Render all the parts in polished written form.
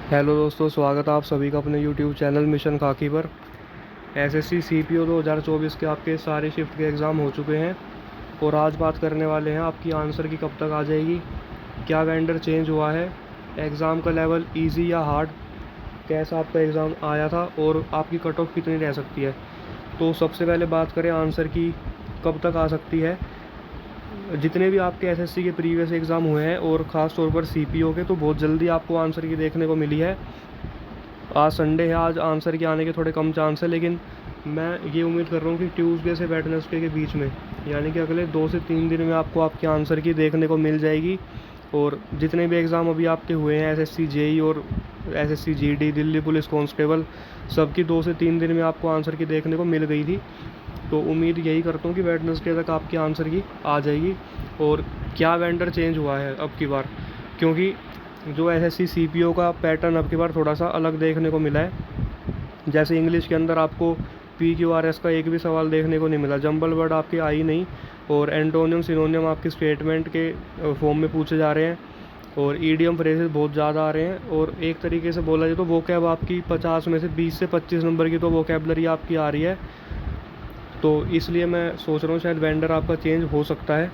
Hello दोस्तों, स्वागत है आप सभी का अपने यूट्यूब चैनल मिशन खाकी पर। एसएससी सीपीओ 2024 के आपके सारे शिफ्ट के एग्ज़ाम हो चुके हैं और आज बात करने वाले हैं आपकी आंसर की कब तक आ जाएगी, क्या वेंडर चेंज हुआ है, एग्ज़ाम का लेवल इजी या हार्ड, कैसा आपका एग्ज़ाम आया था और आपकी कट ऑफ कितनी रह सकती है। तो सबसे पहले बात करें आंसर की कब तक आ सकती है। जितने भी आपके एसएससी के प्रीवियस एग्ज़ाम हुए हैं और ख़ास तौर पर सीपीओ के, तो बहुत जल्दी आपको आंसर की देखने को मिली है। आज संडे है, आज आंसर के आने के थोड़े कम चांस है, लेकिन मैं ये उम्मीद कर रहा हूँ कि ट्यूसडे से वेडनेसडे के बीच में, यानी कि अगले 2 से 3 दिन में आपको आपके आंसर की देखने को मिल जाएगी। और जितने भी एग्ज़ाम अभी आपके हुए हैं, एसएससी जेई और SSC GD, Delhi police constable, सबकी 2 से 3 दिन में आपको आंसर की देखने को मिल गई थी। तो उम्मीद यही करता हूँ कि वेडनेसडे तक आपकी आंसर की आ जाएगी। और क्या वेंडर चेंज हुआ है अब की बार, क्योंकि जो एसएससी सीपीओ का पैटर्न अब की बार थोड़ा सा अलग देखने को मिला है। जैसे इंग्लिश के अंदर आपको PQRS का एक भी सवाल देखने को नहीं मिला, जंबल वर्ड आपके आई नहीं, और एंटोनियम सिनोनियम आपके स्टेटमेंट के फॉर्म में पूछे जा रहे हैं, और ईडियम फ्रेजेस बहुत ज़्यादा आ रहे हैं। और एक तरीके से बोला जाए तो वोकैब आपकी 50 में से 20 से 25 नंबर की तो वोकैबलरी आपकी आ रही है। तो इसलिए मैं सोच रहा हूँ शायद वेंडर आपका चेंज हो सकता है।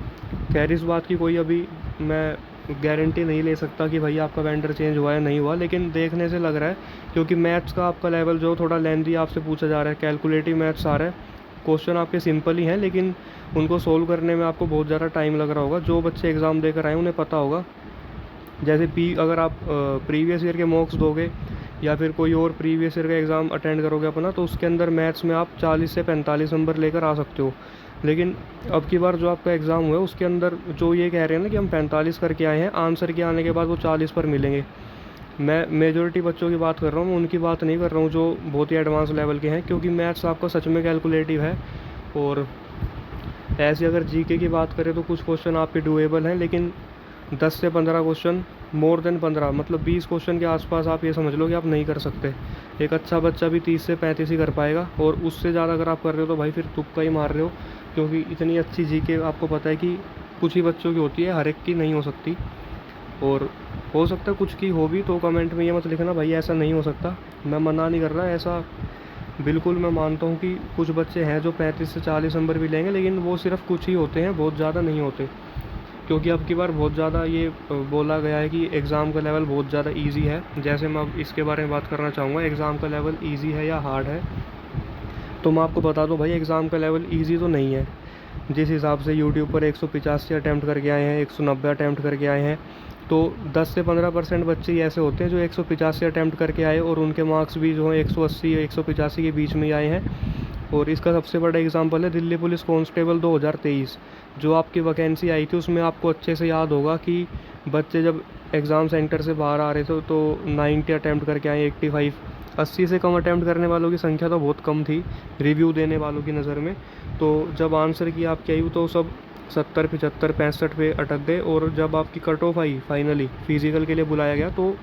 खैर, इस बात की कोई अभी मैं गारंटी नहीं ले सकता कि भाई आपका वेंडर चेंज हुआ है नहीं हुआ, लेकिन देखने से लग रहा है, क्योंकि मैथ्स का आपका लेवल जो थोड़ा लेंथी आपसे पूछा जा रहा है, कैलकुलेटिव मैथ्स आ रहा है। क्वेश्चन आपके सिंपल ही हैं, लेकिन उनको सोल्व करने में आपको बहुत ज़्यादा टाइम लग रहा होगा। जो बच्चे एग्ज़ाम देकर आए उन्हें पता होगा। जैसे अगर आप प्रीवियस ईयर के मॉक्स दोगे या फिर कोई और प्रीवियस ईयर का एग्ज़ाम अटेंड करोगे अपना, तो उसके अंदर मैथ्स में आप 40 से 45 नंबर लेकर आ सकते हो। लेकिन अब की बार जो आपका एग्ज़ाम हुआ है उसके अंदर जो ये कह रहे हैं ना कि हम 45 करके आए हैं, आंसर के आने के बाद वो 40 पर मिलेंगे। मैं मेजॉरिटी बच्चों की बात कर रहा हूँ, मैं उनकी बात नहीं कर रहा हूँ जो बहुत ही एडवांस लेवल के हैं, क्योंकि मैथ्स आपका सच में कैलकुलेटिव है। और ऐसे अगर जीके की बात करें तो कुछ क्वेश्चन आपके डुएबल हैं, लेकिन 10 से 15 क्वेश्चन, मोर देन 15 मतलब 20 क्वेश्चन के आसपास आप ये समझ लो कि आप नहीं कर सकते। एक अच्छा बच्चा भी 30 से 35 ही कर पाएगा, और उससे ज़्यादा अगर आप कर रहे हो तो भाई फिर तुक्का ही मार रहे हो। क्योंकि इतनी अच्छी जीके आपको पता है कि कुछ ही बच्चों की होती है, हर एक की नहीं हो सकती। और हो सकता है कुछ की हो भी, तो कमेंट में ये मत लिखना भाई ऐसा नहीं हो सकता। मैं मना नहीं कर रहा, ऐसा बिल्कुल मैं मानता हूँ कि कुछ बच्चे हैं जो 35 से 40 नंबर भी लेंगे, लेकिन वो सिर्फ कुछ ही होते हैं, बहुत ज़्यादा नहीं होते। क्योंकि अब की बार बहुत ज़्यादा ये बोला गया है कि एग्ज़ाम का लेवल बहुत ज़्यादा इजी है। जैसे मैं अब इसके बारे में बात करना चाहूँगा, एग्ज़ाम का लेवल इजी है या हार्ड है। तो मैं आपको बता दूँ भाई, एग्ज़ाम का लेवल इजी तो नहीं है। जिस हिसाब से यूट्यूब पर 185 अटैम्प्ट करके आए हैं, 190 अटैम्प्ट करके आए हैं, तो 10 से 15% बच्चे ही ऐसे होते हैं जो 185 अटैम्प्ट करके आए और उनके मार्क्स भी जो हैं 180 या 185 के बीच में ही आए हैं। और इसका सबसे बड़ा एग्जांपल है दिल्ली पुलिस कांस्टेबल 2023, जो आपकी वैकेंसी आई थी। उसमें आपको अच्छे से याद होगा कि बच्चे जब एग्ज़ाम सेंटर से बाहर आ रहे थे तो 90 अटैम्प्ट करके आए, 85, 80 से कम अटैम्प्ट करने वालों की संख्या तो बहुत कम थी रिव्यू देने वालों की नज़र में। तो जब आंसर की आपकी आई तो सब 70, 75, 65 पे अटक गए। और जब आपकी cut off I finally physical के लिए बुलाया गया, तो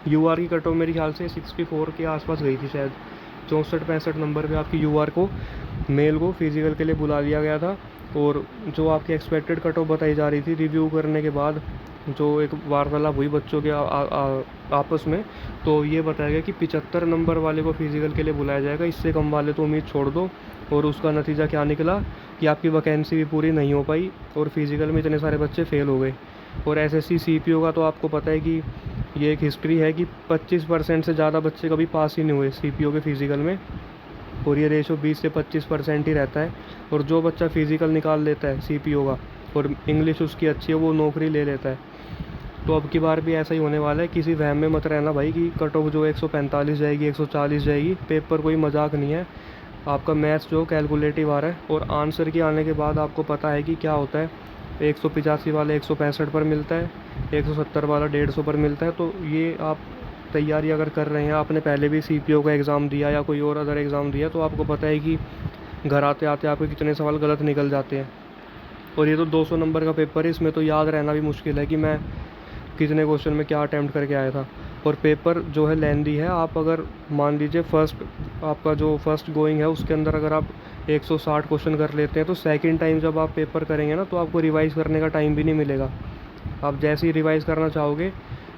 यूआर की कट ऑफ मेरे ख्याल से 64 के आसपास गई थी शायद। 64-65 नंबर पे आपकी यूआर को, मेल को फिज़िकल के लिए बुला लिया गया था। और जो आपकी एक्सपेक्टेड कट ऑफ बताई जा रही थी रिव्यू करने के बाद, जो एक वार्तालाप हुई बच्चों के आपस में, तो ये बताया गया कि 75 नंबर वाले को फिज़िकल के लिए बुलाया जाएगा, इससे कम वाले तो उम्मीद छोड़ दो। और उसका नतीजा क्या निकला कि आपकी वैकेंसी भी पूरी नहीं हो पाई और फिज़िकल में इतने सारे बच्चे फ़ेल हो गए। और एसएससी सीपीओ का तो आपको पता है कि ये एक हिस्ट्री है कि 25% से ज़्यादा बच्चे कभी पास ही नहीं हुए सीपीओ के फिज़िकल में, और ये रेशो 20 से 25% ही रहता है। और जो बच्चा फ़िज़िकल निकाल लेता है सीपीओ का और इंग्लिश उसकी अच्छी है, वो नौकरी ले लेता है। तो अब की बार भी ऐसा ही होने वाला है। किसी वहम में मत रहना भाई कि कट ऑफ जो 145 जाएगी, 140 जाएगी। पेपर कोई मजाक नहीं है। आपका मैथ्स जो कैलकुलेटिव आ रहा है, और आंसर के आने के बाद आपको पता है कि क्या होता है। 185 वाला 165 पर मिलता है, 170 वाला 150 पर मिलता है। तो ये आप तैयारी अगर कर रहे हैं, आपने पहले भी सीपीओ का एग्ज़ाम दिया या कोई और अदर एग्ज़ाम दिया, तो आपको पता है कि घर आते आते आपके कितने सवाल गलत निकल जाते हैं। और ये तो 200 नंबर का पेपर है, इसमें तो याद रहना भी मुश्किल है कि मैं कितने क्वेश्चन में क्या अटैम्प्ट करके आया था। और पेपर जो है लेंदी है। आप अगर मान लीजिए आपका जो फर्स्ट गोइंग है उसके अंदर अगर आप 160 क्वेश्चन कर लेते हैं, तो सेकंड टाइम जब आप पेपर करेंगे ना, तो आपको रिवाइज़ करने का टाइम भी नहीं मिलेगा। आप जैसे ही रिवाइज़ करना चाहोगे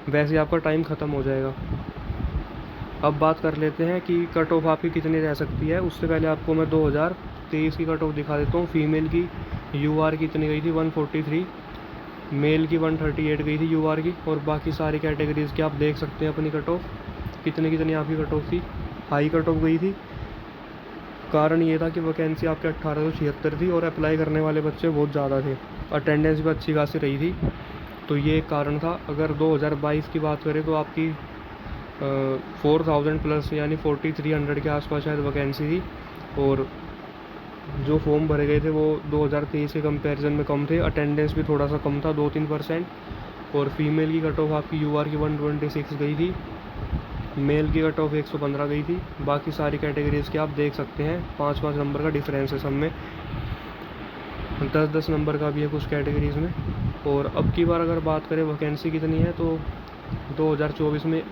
वैसे ही आपका टाइम ख़त्म हो जाएगा। अब बात कर लेते हैं कि कट ऑफ आपकी कितनी रह सकती है। उससे पहले आपको मैं 2023 की कट ऑफ दिखा देता हूँ। फीमेल की यूआर कितनी गई थी, 143, मेल की 138 गई थी यूआर की, और बाकी सारी कैटेगरीज़ की आप देख सकते हैं अपनी कट ऑफ कितनी कितनी आपकी कट ऑफ थी। हाई कट ऑफ गई थी, कारण ये था कि वैकेंसी आपके 1876 थी और अप्लाई करने वाले बच्चे बहुत ज़्यादा थे, अटेंडेंस भी अच्छी खासी रही थी, तो ये एक कारण था। अगर 2022 की बात करें तो आपकी 4000 प्लस यानी 4300 के आसपास शायद वैकेंसी थी, और जो फॉर्म भरे गए थे वो 2023 के कंपैरिजन में कम थे। अटेंडेंस भी थोड़ा सा कम था, 2-3%। और फीमेल की कट ऑफ आपकी यूआर की 126 गई थी, मेल की कट ऑफ 115 गई थी। बाकी सारी कैटेगरीज़ के आप देख सकते हैं 5-5 नंबर का डिफरेंस है सब में, 10-10 नंबर का भी है कुछ कैटेगरीज़ में। और अब की बार अगर बात करें वैकेंसी कितनी है, तो 2024 में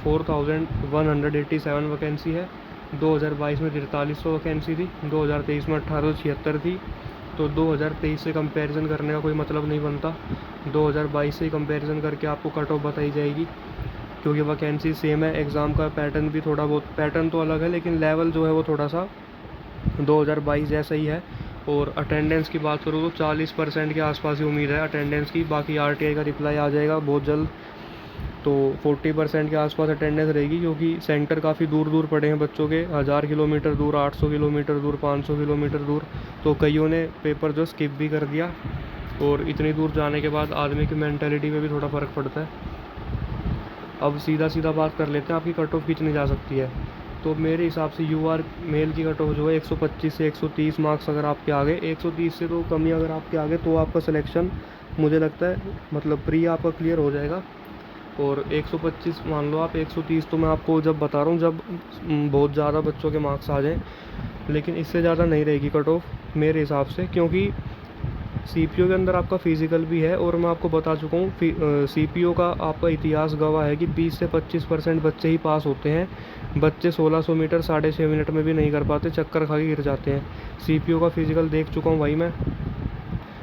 4187 वैकेंसी है, 2022 में 4300 वैकेंसी थी, 2023 में 1876 थी। तो 2023 से कंपैरिजन करने का कोई मतलब नहीं बनता, 2022 से ही कंपैरिजन करके आपको कट ऑफ बताई जाएगी, क्योंकि वैकेंसी सेम है। एग्ज़ाम का पैटर्न भी थोड़ा बहुत, पैटर्न तो अलग है लेकिन लेवल जो है वो थोड़ा सा 2022 जैसा ही है। और अटेंडेंस की बात करूँ तो 40% के आसपास ही उम्मीद है अटेंडेंस की। बाकी आरटीआई का रिप्लाई आ जाएगा बहुत जल्द, तो 40% के आसपास अटेंडेंस रहेगी, क्योंकि सेंटर काफ़ी दूर दूर पड़े हैं बच्चों के, 1000 किलोमीटर दूर, 800 किलोमीटर दूर, 500 किलोमीटर दूर। तो कईयों ने पेपर जो स्किप भी कर दिया, और इतनी दूर जाने के बाद आदमी की मैंटेलिटी में भी थोड़ा फ़र्क पड़ता है। अब सीधा सीधा बात कर लेते हैं आपकी कट ऑफ कितनी जा सकती है। तो मेरे हिसाब से यूआर मेल की कट ऑफ जो है 125 से 130 मार्क्स अगर आपके आ गए, 130 से तो कम ही अगर आपके आ गए, तो आपका सिलेक्शन मुझे लगता है मतलब प्री आपका क्लियर हो जाएगा। और 125 मान लो आप, 130 तो मैं आपको जब बता रहा हूँ जब बहुत ज़्यादा बच्चों के मार्क्स आ जाएँ, लेकिन इससे ज़्यादा नहीं रहेगी कट ऑफ मेरे हिसाब से, क्योंकि सीपीओ के अंदर आपका फ़िज़िकल भी है। और मैं आपको बता चुका हूँ सीपीओ का आपका इतिहास गवाह है कि 20 से 25% बच्चे ही पास होते हैं। बच्चे 1600 मीटर 6.5 मिनट में भी नहीं कर पाते, चक्कर खा के गिर जाते हैं। सीपीओ का फ़िज़िकल देख चुका हूँ भाई मैं।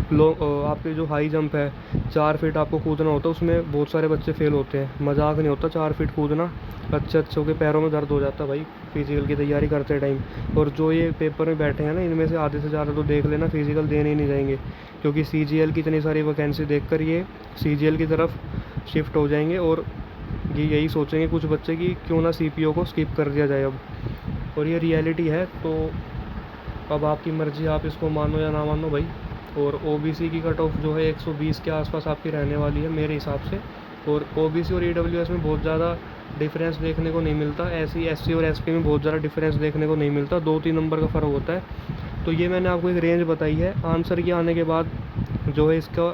आपके जो हाई जंप है 4 फीट आपको कूदना होता है, उसमें बहुत सारे बच्चे फेल होते हैं, मजाक नहीं होता 4 फीट कूदना। अच्छे के पैरों में दर्द हो जाता है भाई फिज़िकल की तैयारी करते टाइम। और जो ये पेपर में बैठे हैं ना, इनमें से आधे से ज़्यादा तो देख लेना फिज़िकल देने ही नहीं जाएंगे, क्योंकि सीजीएल की इतनी सारी वैकेंसी देखकर ये सीजीएल की तरफ शिफ्ट हो जाएंगे, और ये यही सोचेंगे कुछ बच्चे कि क्यों ना सीपीओ को स्किप कर दिया जाए अब। और ये रियलिटी है, तो अब आपकी मर्ज़ी, आप इसको मानो या ना मानो भाई। और ओबीसी की कट ऑफ जो है 120 के आसपास आपकी रहने वाली है मेरे हिसाब से। और ओबीसी और ईडब्ल्यूएस में बहुत ज़्यादा डिफरेंस देखने को नहीं मिलता, एससी एसटी और एसपी में बहुत ज़्यादा डिफरेंस देखने को नहीं मिलता, 2-3 नंबर का फ़र्क होता है। तो ये मैंने आपको एक रेंज बताई है, आंसर के आने के बाद जो है इसका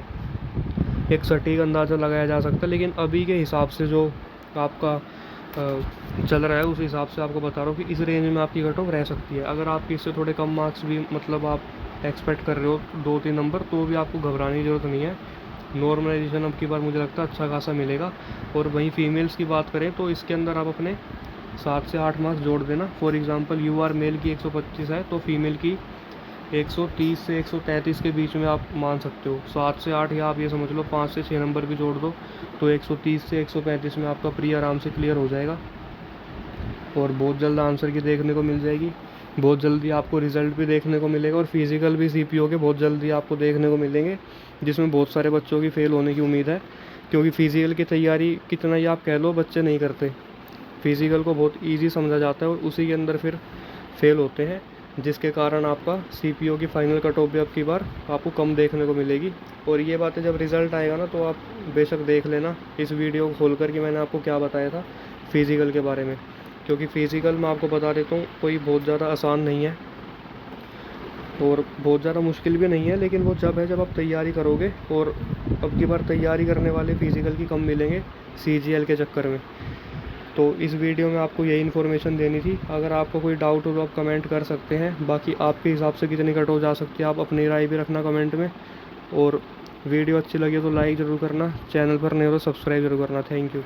एक सटीक अंदाज़ा लगाया जा सकता है, लेकिन अभी के हिसाब से जो आपका चल रहा है उस हिसाब से आपको बता रहा हूँ कि इस रेंज में आपकी कट ऑफ रह सकती है। अगर आपकी इससे थोड़े कम मार्क्स भी मतलब आप एक्सपेक्ट कर रहे हो 2-3 नंबर, तो भी आपको घबराने की ज़रूरत नहीं है। नॉर्मलाइजेशन अब की बार मुझे लगता है अच्छा खासा मिलेगा। और वहीं फीमेल्स की बात करें तो इसके अंदर आप अपने 7 से 8 मार्क्स जोड़ देना। फॉर एग्ज़ाम्पल यूआर मेल की 125 है, तो फीमेल की 130 से 133 के बीच में आप मान सकते हो। 7 से 8, या आप ये समझ लो 5 से 6 नंबर भी जोड़ दो, तो 130 से 135 में आपका प्री आराम से क्लियर हो जाएगा। और बहुत जल्द आंसर की देखने को मिल जाएगी, बहुत जल्दी आपको रिज़ल्ट भी देखने को मिलेगा, और फिज़िकल भी सीपीओ के बहुत जल्दी आपको देखने को मिलेंगे, जिसमें बहुत सारे बच्चों की फ़ेल होने की उम्मीद है, क्योंकि फ़िज़िकल की तैयारी कितना ही आप कह लो बच्चे नहीं करते। फ़िज़िकल को बहुत ईजी समझा जाता है और उसी के अंदर फिर फेल होते हैं, जिसके कारण आपका सीपीओ की फ़ाइनल कट ऑफ भी अब की बार आपको कम देखने को मिलेगी। और ये बातें जब रिज़ल्ट आएगा ना, तो आप बेशक देख लेना इस वीडियो को खोल कर कि मैंने आपको क्या बताया था फ़िज़िकल के बारे में, क्योंकि फ़िज़िकल मैं आपको बता देता हूँ कोई बहुत ज़्यादा आसान नहीं है और बहुत ज़्यादा मुश्किल भी नहीं है, लेकिन वो जब है जब आप तैयारी करोगे। और अब की बार तैयारी करने वाले फ़िज़िकल की कम मिलेंगे सीजीएल के चक्कर में। तो इस वीडियो में आपको यही इन्फॉर्मेशन देनी थी। अगर आपको कोई डाउट हो तो आप कमेंट कर सकते हैं। बाकी आपके हिसाब से कितनी कट हो जा सकती है आप अपनी राय भी रखना कमेंट में। और वीडियो अच्छी लगी तो लाइक ज़रूर करना, चैनल पर नए हो तो सब्सक्राइब ज़रूर करना। Thank you.